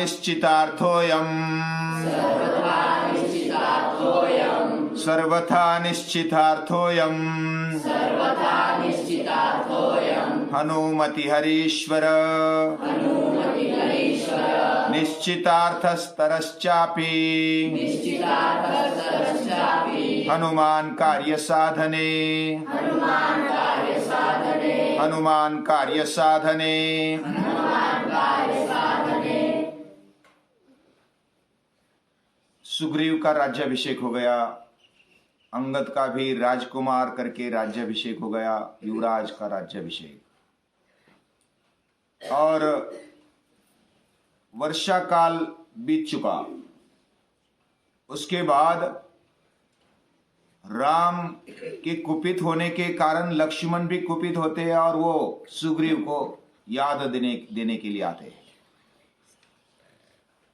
निश्चितार्थोऽयम् सर्वथा निश्चितार्थोऽयम् हनुमति हरीश्वर निश्चितार्थस्तरश्चापि हनुमान कार्य साधने हनुमान कार्य साधने। सुग्रीव का राज्याभिषेक हो गया, अंगद का भी राजकुमार करके राज्याभिषेक हो गया, युवराज का राज्याभिषेक। और वर्षा काल बीत चुका। उसके बाद राम के कुपित होने के कारण लक्ष्मण भी कुपित होते हैं और वो सुग्रीव को याद देने के लिए आते हैं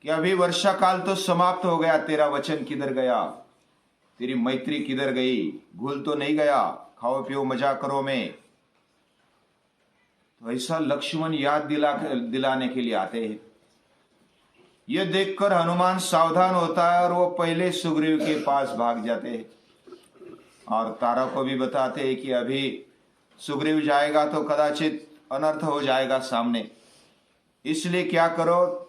कि अभी वर्षा काल तो समाप्त हो गया, तेरा वचन किधर गया, तेरी मैत्री किधर गई, भूल तो नहीं गया, खाओ पियो मजा करो में। तो ऐसा लक्ष्मण याद दिलाने के लिए आते हैं। यह देखकर हनुमान सावधान होता है और वो पहले सुग्रीव के पास भाग जाते हैं और तारा को भी बताते हैं कि अभी सुग्रीव जाएगा तो कदाचित अनर्थ हो जाएगा सामने, इसलिए क्या करो,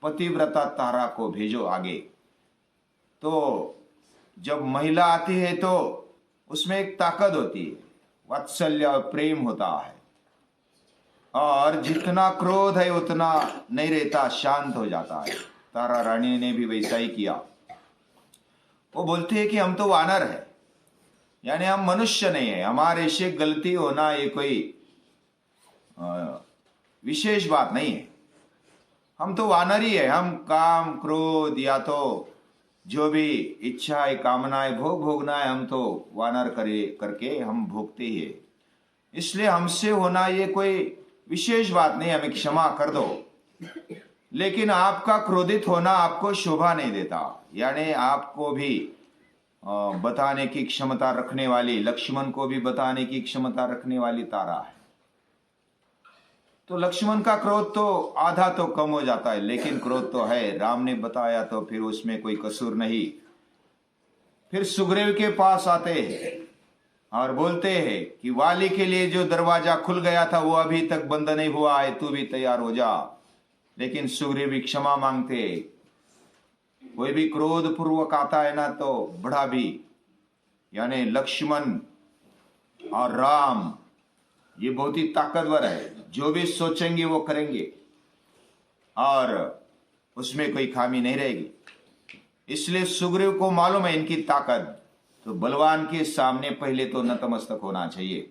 पतिव्रता तारा को भेजो आगे। तो जब महिला आती है तो उसमें एक ताकत होती है, वात्सल्य और प्रेम होता है, और जितना क्रोध है उतना नहीं रहता, शांत हो जाता है। तारा रानी ने भी वैसा ही किया। वो बोलते हैं कि हम तो वानर है, यानी हम मनुष्य नहीं है, हमारे से गलती होना ये कोई विशेष बात नहीं है, हम तो वानर ही है। हम काम क्रोध या तो जो भी इच्छाएं कामनाएं भोगना है, हम तो वानर करके हम भोगते ही है, इसलिए हमसे होना ये कोई विशेष बात नहीं, हमें क्षमा कर दो। लेकिन आपका क्रोधित होना आपको शोभा नहीं देता, यानी आपको भी बताने की क्षमता रखने वाली, लक्ष्मण को भी बताने की क्षमता रखने वाली तारा है। तो लक्ष्मण का क्रोध तो आधा तो कम हो जाता है, लेकिन क्रोध तो है, राम ने बताया तो फिर उसमें कोई कसूर नहीं। फिर सुग्रीव के पास आते हैं और बोलते हैं कि वाली के लिए जो दरवाजा खुल गया था वो अभी तक बंद नहीं हुआ है, तू भी तैयार हो जा। लेकिन सुग्रीव भी क्षमा मांगते। कोई भी क्रोध पूर्वक आता है ना तो बड़ा भी, यानी लक्ष्मण और राम ये बहुत ही ताकतवर है, जो भी सोचेंगे वो करेंगे और उसमें कोई खामी नहीं रहेगी। इसलिए सुग्रीव को मालूम है इनकी ताकत, तो बलवान के सामने पहले तो नतमस्तक होना चाहिए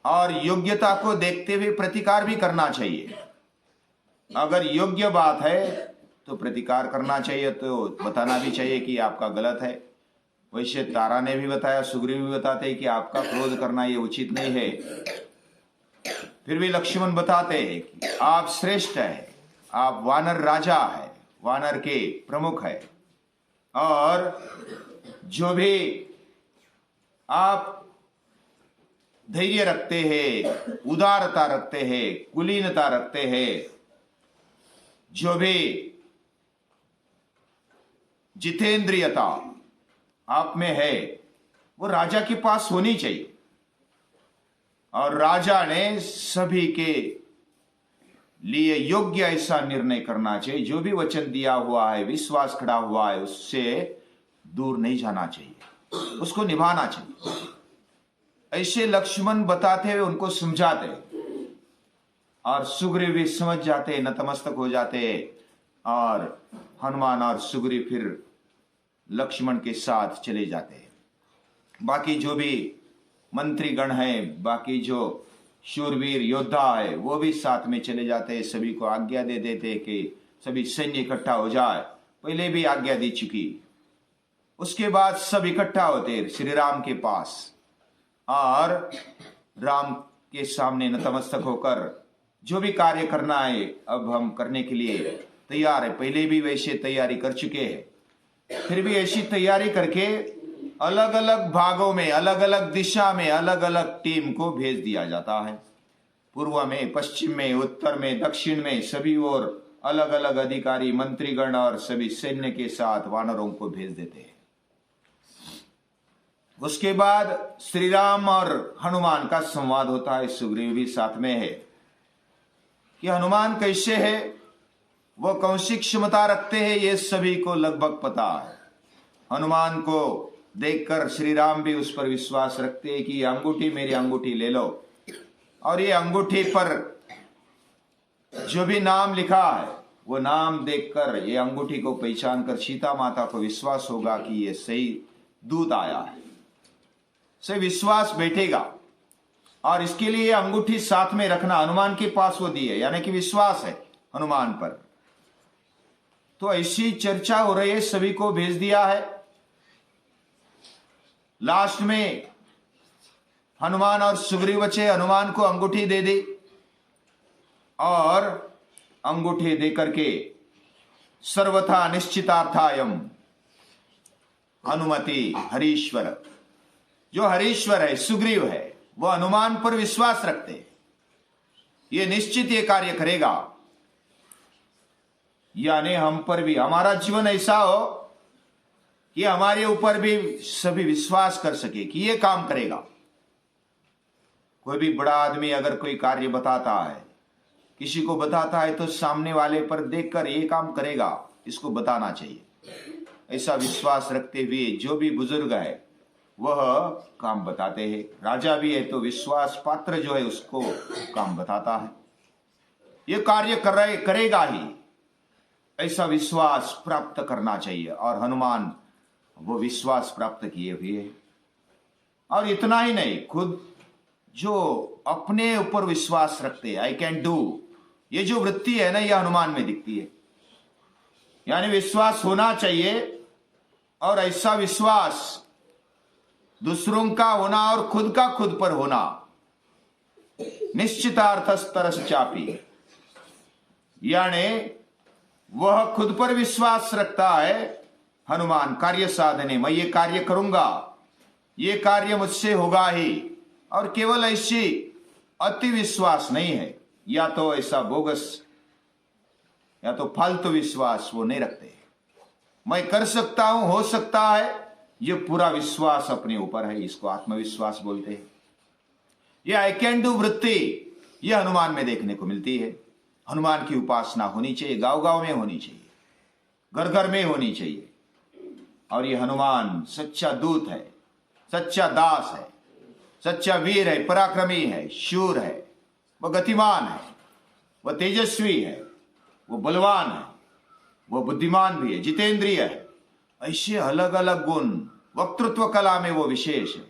और योग्यता को देखते हुए प्रतिकार भी करना चाहिए। अगर योग्य बात है तो प्रतिकार करना चाहिए, तो बताना भी चाहिए कि आपका गलत है। वैसे तारा ने भी बताया, सुग्रीव भी बताते हैं कि आपका क्रोध करना ये उचित नहीं है। फिर भी लक्ष्मण बताते हैं कि आप श्रेष्ठ है, आप वानर राजा है, वानर के प्रमुख है, और जो भी आप धैर्य रखते हैं, उदारता रखते हैं, कुलीनता रखते हैं, जो भी जितेंद्रियता आप में है वो राजा के पास होनी चाहिए। और राजा ने सभी के लिए योग्य ऐसा निर्णय करना चाहिए, जो भी वचन दिया हुआ है, विश्वास खड़ा हुआ है, उससे दूर नहीं जाना चाहिए, उसको निभाना चाहिए। ऐसे लक्ष्मण बताते हुए उनको समझाते और सुग्रीव भी समझ जाते, नतमस्तक हो जाते, और हनुमान और सुग्रीव फिर लक्ष्मण के साथ चले जाते हैं। बाकी जो भी मंत्रीगण हैं, बाकी जो शूरवीर योद्धा है, वो भी साथ में चले जाते हैं, सभी को आज्ञा दे देते कि सभी सैन्य इकट्ठा हो जाए। पहले भी आज्ञा दी चुकी। उसके बाद सब इकट्ठा होते श्री राम के पास और राम के सामने नतमस्तक होकर जो भी कार्य करना है अब हम करने के लिए तैयार है। पहले भी वैसे तैयारी कर चुके हैं, फिर भी ऐसी तैयारी करके अलग अलग भागों में, अलग अलग दिशा में, अलग अलग टीम को भेज दिया जाता है। पूर्व में, पश्चिम में, उत्तर में, दक्षिण में, सभी ओर अलग अलग अधिकारी, मंत्रीगण और सभी सैन्य के साथ वानरों को भेज देते हैं। उसके बाद श्री राम और हनुमान का संवाद होता है। सुग्रीव भी साथ में है कि हनुमान कैसे है, वह कौन सी क्षमता रखते हैं, ये सभी को लगभग पता है। हनुमान को देखकर श्री राम भी उस पर विश्वास रखते हैं कि ये अंगूठी, मेरी अंगूठी ले लो, और ये अंगूठी पर जो भी नाम लिखा है वो नाम देखकर, ये अंगूठी को पहचान कर सीता माता को विश्वास होगा कि ये सही दूत आया है, से विश्वास बैठेगा। और इसके लिए अंगूठी साथ में रखना, हनुमान के पास वो दी है, यानी कि विश्वास है हनुमान पर। तो ऐसी चर्चा हो रही है, सभी को भेज दिया है। लास्ट में हनुमान और सुग्रीव बचे, हनुमान को अंगूठी दे दी, और अंगूठी दे करके सर्वथा निश्चितार्थायम अनुमति हरीश्वर, जो हरीश्वर है, सुग्रीव है, वो हनुमान पर विश्वास रखते, ये निश्चित ये कार्य करेगा। यानी हम पर भी, हमारा जीवन ऐसा हो कि हमारे ऊपर भी सभी विश्वास कर सके कि ये काम करेगा। कोई भी बड़ा आदमी अगर कोई कार्य बताता है, किसी को बताता है, तो सामने वाले पर देखकर ये काम करेगा, इसको बताना चाहिए। ऐसा विश्वास रखते हुए जो भी बुजुर्ग है वह काम बताते हैं। राजा भी है तो विश्वास पात्र जो है उसको काम बताता है, ये कार्य करेगा ही, ऐसा विश्वास प्राप्त करना चाहिए। और हनुमान वो विश्वास प्राप्त किए हुए। और इतना ही नहीं, खुद जो अपने ऊपर विश्वास रखते, आई कैन डू, ये जो वृत्ति है ना, यह हनुमान में दिखती है। यानी विश्वास होना चाहिए, और ऐसा विश्वास दूसरों का होना और खुद का खुद पर होना। निश्चितार्थस्तरश्चापि, यानी वह खुद पर विश्वास रखता है हनुमान कार्य साधने, मैं ये कार्य करूंगा, ये कार्य मुझसे होगा ही। और केवल ऐसी अति विश्वास नहीं है, या तो ऐसा बोगस या तो फालतू विश्वास वो नहीं रखते। मैं कर सकता हूं, हो सकता है, ये पूरा विश्वास अपने ऊपर है, इसको आत्मविश्वास बोलते हैं। ये आई कैन डू वृत्ति ये हनुमान में देखने को मिलती है। हनुमान की उपासना होनी चाहिए, गांव गांव में होनी चाहिए, घर घर में होनी चाहिए। और ये हनुमान सच्चा दूत है, सच्चा दास है, सच्चा वीर है, पराक्रमी है, शूर है, वह गतिमान है, वह तेजस्वी है, वो बलवान है, वो बुद्धिमान भी है, जितेंद्रिय है। ऐसे अलग अलग गुण, वक्तृत्व कला में वो विशेष है।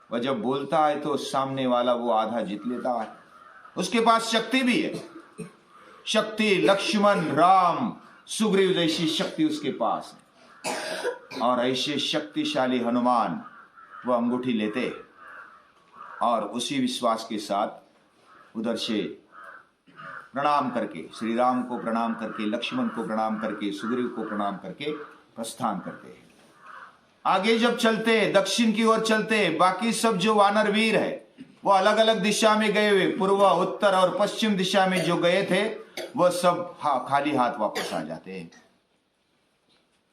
वह जब बोलता है तो सामने वाला वो आधा जीत लेता है। उसके पास शक्ति भी है, शक्ति लक्ष्मण, राम, सुग्रीव जैसी शक्ति उसके पास है। और ऐसे शक्तिशाली हनुमान वो अंगूठी लेते और उसी विश्वास के साथ उधर से प्रणाम करके, श्री राम को प्रणाम करके, लक्ष्मण को प्रणाम करके, सुग्रीव को प्रणाम करके प्रस्थान करते हैं। आगे जब चलते, दक्षिण की ओर चलते, बाकी सब जो वानर वीर है वो अलग अलग दिशा में गए हुए, पूर्व, उत्तर और पश्चिम दिशा में जो गए थे वह सब खाली हाथ वापस आ जाते हैं।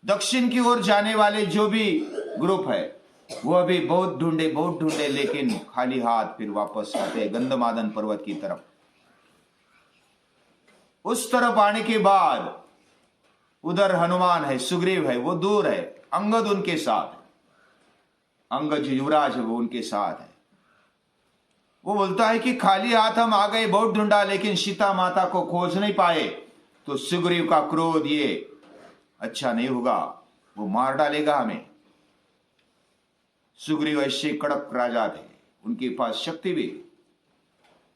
दक्षिण की ओर जाने वाले जो भी ग्रुप है वह भी बहुत ढूंढे, लेकिन खाली हाथ फिर वापस आते गंधमादन पर्वत की तरफ। उस तरफ आने के बाद उधर हनुमान है, सुग्रीव है, वो दूर है, अंगद उनके साथ है, अंगद जो युवराज है वो उनके साथ है। वो बोलता है कि खाली हाथ हम आ गए, बहुत ढूंढा, लेकिन सीता माता को खोज नहीं पाए, तो सुग्रीव का क्रोध ये अच्छा नहीं होगा, वो मार डालेगा हमें। सुग्रीव ऐसे कड़क राजा थे, उनके पास शक्ति भी,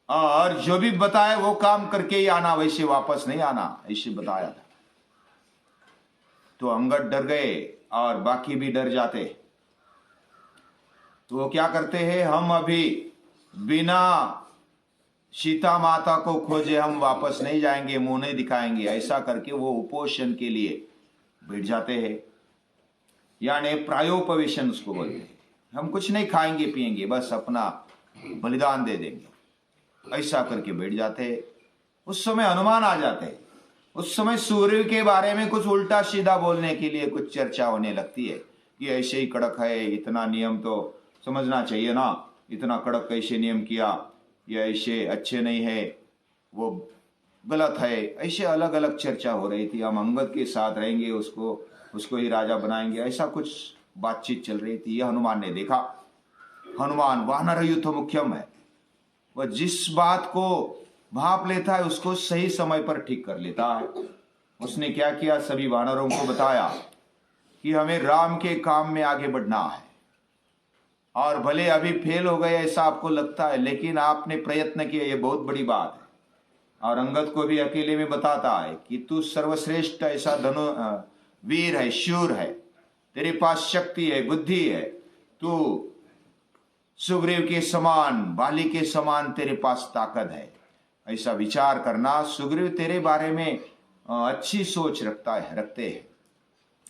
और जो भी बताया वो काम करके ही आना, वैसे वापस नहीं आना, ऐसे बताया था। तो अंगद डर गए और बाकी भी डर जाते। तो वो क्या करते हैं, हम अभी बिना सीता माता को खोजे हम वापस नहीं जाएंगे, मुंह नहीं दिखाएंगे, ऐसा करके वो उपोषण के लिए बैठ जाते हैं। यानी प्रायोपवेशन उसको बोलते हैं। हम कुछ नहीं खाएंगे पिएंगे, बस अपना बलिदान दे देंगे। ऐसा करके बैठ जाते। उस समय हनुमान आ जाते। उस समय सूर्य के बारे में कुछ उल्टा सीधा बोलने के लिए कुछ चर्चा होने लगती है कि ऐसे ही कड़क है, इतना नियम तो समझना चाहिए ना, इतना कड़क कैसे नियम किया, ये ऐसे अच्छे नहीं है, वो गलत है। ऐसे अलग अलग चर्चा हो रही थी। हम अंगद के साथ रहेंगे, उसको ही राजा बनाएंगे, ऐसा कुछ बातचीत चल रही थी। यह हनुमान ने देखा। हनुमान वानर युद्ध मुख्यम है, वह जिस बात को भाप लेता है उसको सही समय पर ठीक कर लेता है। उसने क्या किया, सभी वानरों को बताया कि हमें राम के काम में आगे बढ़ना है, और भले अभी फेल हो गए ऐसा आपको लगता है, लेकिन आपने प्रयत्न किया, ये बहुत बड़ी बात है। और अंगद को भी अकेले में बताता है कि तू सर्वश्रेष्ठ ऐसा वीर है, शूर है, तेरे पास शक्ति है, बुद्धि है, तू सुग्रीव के समान, बाली के समान तेरे पास ताकत है। ऐसा विचार करना, सुग्रीव तेरे बारे में अच्छी सोच रखते हैं,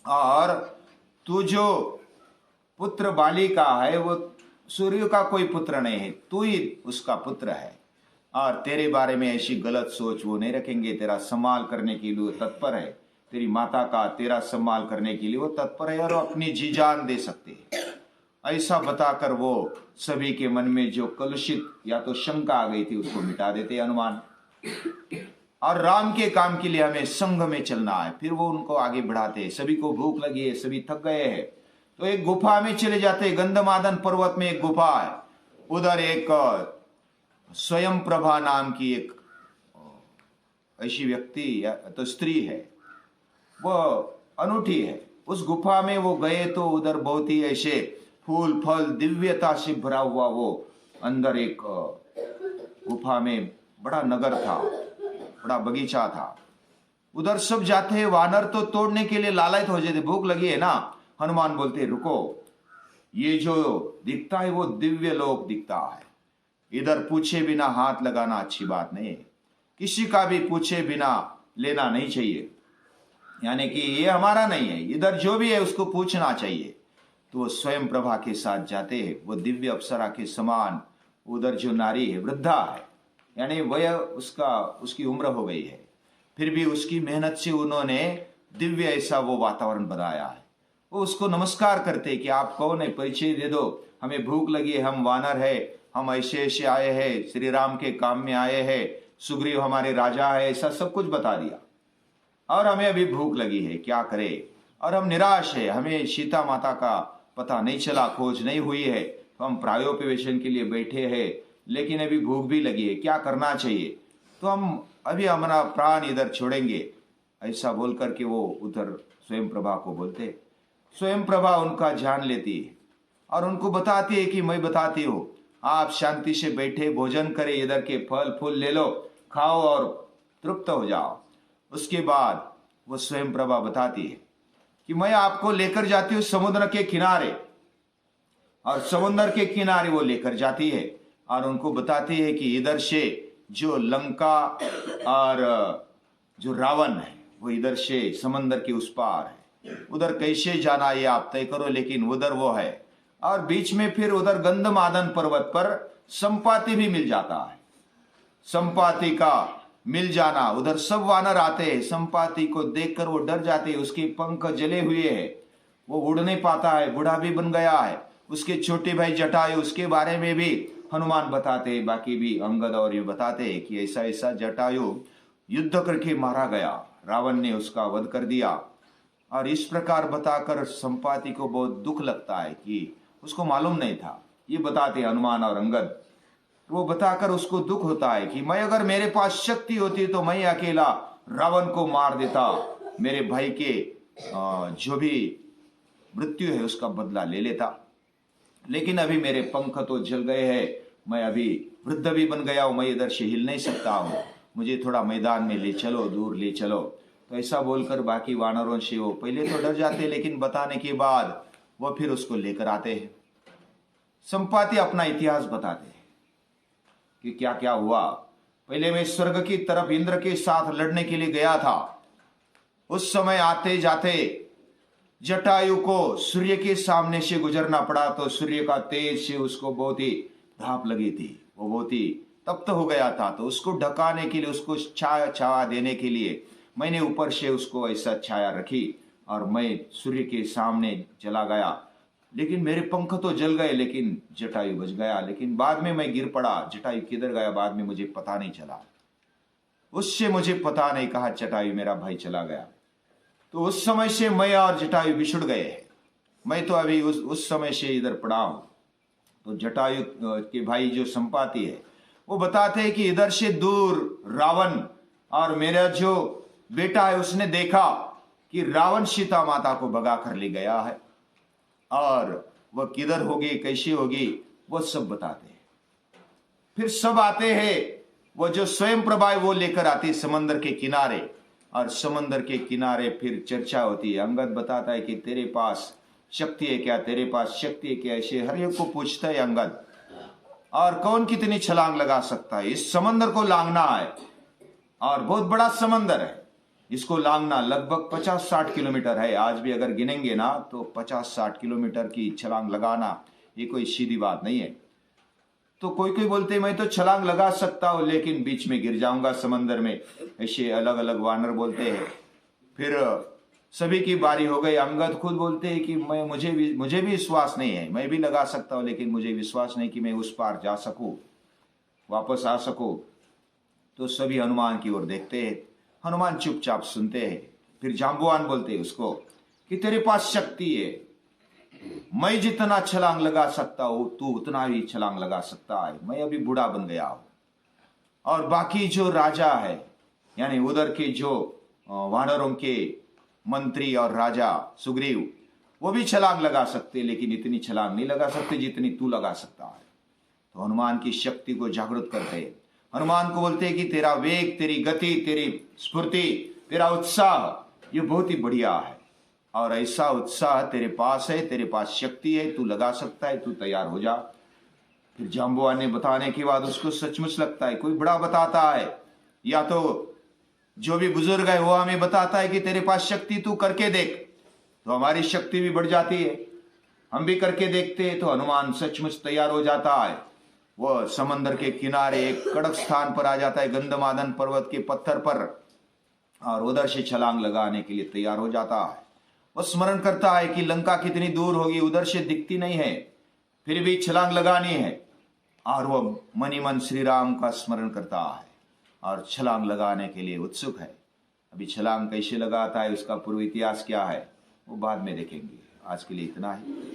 और तू जो पुत्र बाली का है वो सूर्य का कोई पुत्र नहीं है, तू ही उसका पुत्र है, और तेरे बारे में ऐसी गलत सोच वो नहीं रखेंगे। तेरा सम्मान करने के लिए तत्पर है, तेरी माता का तेरा सम्मान करने के लिए वो तत्पर है, और अपनी जी जान दे सकते हैं। ऐसा बताकर वो सभी के मन में जो कलुषित या तो शंका आ गई थी उसको मिटा देते हनुमान। और राम के काम के लिए हमें संघ में चलना है। फिर वो उनको आगे बढ़ाते। सभी को भूख लगी है, सभी थक गए हैं, तो एक गुफा में चले जाते। गंधमादन पर्वत में एक गुफा है, उधर एक स्वयं प्रभा नाम की एक ऐसी व्यक्ति या तो स्त्री है, वो अनूठी है। उस गुफा में वो गए तो उधर बहुत ही ऐसे फूल फल दिव्यता से भरा हुआ वो अंदर एक गुफा में बड़ा नगर था, बड़ा बगीचा था। उधर सब जाते हैं। वानर तो तोड़ने के लिए लालायित हो जाते, भूख लगी है ना। हनुमान बोलते रुको, ये जो दिखता है वो दिव्य लोक दिखता है, इधर पूछे बिना हाथ लगाना अच्छी बात नहीं है, किसी का भी पूछे बिना लेना नहीं चाहिए, यानी कि ये हमारा नहीं है, इधर जो भी है उसको पूछना चाहिए। तो वो स्वयं प्रभा के साथ जाते हैं। वो दिव्य अप्सरा के समान, उधर जो नारी है वृद्धा है, यानी वह उसकी उम्र हो गई है, फिर भी उसकी मेहनत से उन्होंने दिव्य ऐसा वो वातावरण बनाया है। वो उसको नमस्कार करते कि आप कौन है, परिचय दे दो, हमें भूख लगी है, हम वानर है, हम ऐसे ऐसे आए हैं, श्री राम के काम में आए हैं, सुग्रीव हमारे राजा है, ऐसा सब कुछ बता दिया, और हमें अभी भूख लगी है, क्या करें, और हम निराश है, हमें सीता माता का पता नहीं चला, खोज नहीं हुई है, तो हम प्रायोपवेशन के लिए बैठे हैं, लेकिन अभी भूख भी लगी है, क्या करना चाहिए, तो हम अभी हमारा प्राण इधर छोड़ेंगे। ऐसा बोल करके वो उधर स्वयं प्रभा को बोलते। स्वयं प्रभा उनका जान लेती है और उनको बताती है कि मैं बताती हूँ, आप शांति से बैठे भोजन करें, इधर के फल फूल ले लो, खाओ और तृप्त हो जाओ। उसके बाद वो स्वयं प्रभा बताती है कि मैं आपको लेकर जाती हूँ समुद्र के किनारे, और समुद्र के किनारे वो लेकर जाती है और उनको बताती है कि इधर से जो लंका और जो रावण है वो इधर से समंदर के उस पार है, उधर कैसे जाना ये आप तय करो, लेकिन उधर वो है। और बीच में फिर उधर गंधमादन पर्वत पर संपाति भी मिल जाता है। संपाति का मिल जाना, उधर सब वानर आते हैं, संपाति को देखकर वो डर जाते हैं, उसके पंख जले हुए हैं, वो उड़ नहीं पाता है, बूढ़ा भी बन गया है। उसके छोटे भाई जटायु, उसके बारे में भी हनुमान बताते हैं, बाकी भी अंगद और ये बताते हैं कि ऐसा ऐसा जटायु युद्ध करके मारा गया, रावण ने उसका वध कर दिया। और इस प्रकार बताकर संपाति को बहुत दुख लगता है कि उसको मालूम नहीं था, ये बताते हनुमान और अंगद। वो बताकर उसको दुख होता है कि मैं अगर मेरे पास शक्ति होती तो मैं अकेला रावण को मार देता, मेरे भाई के जो भी मृत्यु है उसका बदला ले लेता, लेकिन अभी मेरे पंख तो जल गए हैं, मैं अभी वृद्ध भी बन गया हूं, मैं इधर से हिल नहीं सकता हूं, मुझे थोड़ा मैदान में ले चलो, दूर ले चलो। तो ऐसा बोलकर बाकी वानरों से वो पहले तो डर जाते, लेकिन बताने के बाद वो फिर उसको लेकर आते हैं। संपाति अपना इतिहास बताते हैं कि क्या क्या हुआ। पहले मैं स्वर्ग की तरफ इंद्र के साथ लड़ने के लिए गया था, उस समय आते जाते जटायु को सूर्य के सामने से गुजरना पड़ा, तो सूर्य का तेज से उसको बहुत ही धाप लगी थी, वो बहुत ही तप्त हो गया था, तो उसको ढकाने के लिए, उसको छाया छाया देने के लिए मैंने ऊपर से उसको ऐसा छाया रखी और मैं सूर्य के सामने चला गया। लेकिन मेरे पंख तो जल गए, लेकिन जटायु बच गया। लेकिन बाद में मैं गिर पड़ा, जटायु किधर गया बाद में मुझे पता नहीं चला। उससे मुझे पता नहीं कहा जटायु मेरा भाई चला गया। तो उस समय से मैं और जटायु बिछुड़ गए हैं। मैं तो अभी उस समय से इधर पड़ा हूं। तो जटायु के भाई जो संपाति है वो बताते हैं कि इधर से दूर रावण और मेरा जो बेटा है उसने देखा कि रावण सीता माता को भगा कर ले गया है, और वह किधर होगी, कैसी होगी, वो सब बताते हैं। फिर सब आते हैं, वो जो स्वयं प्रभा है वो लेकर आती है समंदर के किनारे, और समंदर के किनारे फिर चर्चा होती है। अंगद बताता है कि तेरे पास शक्ति है क्या, तेरे पास शक्ति है क्या, ऐसे हर एक को पूछता है अंगद। और कौन कितनी छलांग लगा सकता है, इस समंदर को लांघना है, और बहुत बड़ा समंदर है, इसको लांघना लगभग 50-60 किलोमीटर है। आज भी अगर गिनेंगे ना तो 50-60 किलोमीटर की छलांग लगाना ये कोई सीधी बात नहीं है। तो कोई कोई बोलते मैं तो छलांग लगा सकता हूं लेकिन बीच में गिर जाऊंगा समंदर में, ऐसे अलग अलग वानर बोलते हैं। फिर सभी की बारी हो गई। अंगद खुद बोलते हैं कि मुझे भी विश्वास नहीं है, मैं भी लगा सकता हूं लेकिन मुझे विश्वास नहीं कि मैं उस पार जा सकूं, वापस आ सकूं। तो सभी हनुमान की ओर देखते हैं, हनुमान चुपचाप सुनते हैं। फिर जाम्बुवान बोलते हैं उसको कि तेरे पास शक्ति है, मैं जितना छलांग लगा सकता हूं तू उतना ही छलांग लगा सकता है, मैं अभी बूढ़ा बन गया हूं। और बाकी जो राजा है, यानी उधर के जो वानरों के मंत्री और राजा सुग्रीव, वो भी छलांग लगा सकते लेकिन इतनी छलांग नहीं लगा सकते जितनी तू लगा सकता है। तो हनुमान की शक्ति को जागृत करते हैं। हनुमान को बोलते हैं कि तेरा वेग, तेरी गति, तेरी स्फूर्ति, तेरा उत्साह ये बहुत ही बढ़िया है, और ऐसा उत्साह तेरे पास है, तेरे पास शक्ति है, तू लगा सकता है, तू तैयार हो जा। फिर जाम्बुवान ने बताने के बाद उसको सचमुच लगता है, कोई बड़ा बताता है या तो जो भी बुजुर्ग है वो हमें बताता है कि तेरे पास शक्ति, तू करके देख, तो हमारी शक्ति भी बढ़ जाती है, हम भी करके देखते हैं। तो हनुमान सचमुच तैयार हो जाता है। वह समंदर के किनारे एक कड़क स्थान पर आ जाता है, गंधमादन पर्वत के पत्थर पर, और उधर से छलांग लगाने के लिए तैयार हो जाता है। वह स्मरण करता है कि लंका कितनी दूर होगी, उधर से दिखती नहीं है, फिर भी छलांग लगानी है, और वह मनी मन श्री राम का स्मरण करता है और छलांग लगाने के लिए उत्सुक है। अभी छलांग कैसे लगाता है, उसका पूर्व इतिहास क्या है, वो बाद में देखेंगे। आज के लिए इतना ही।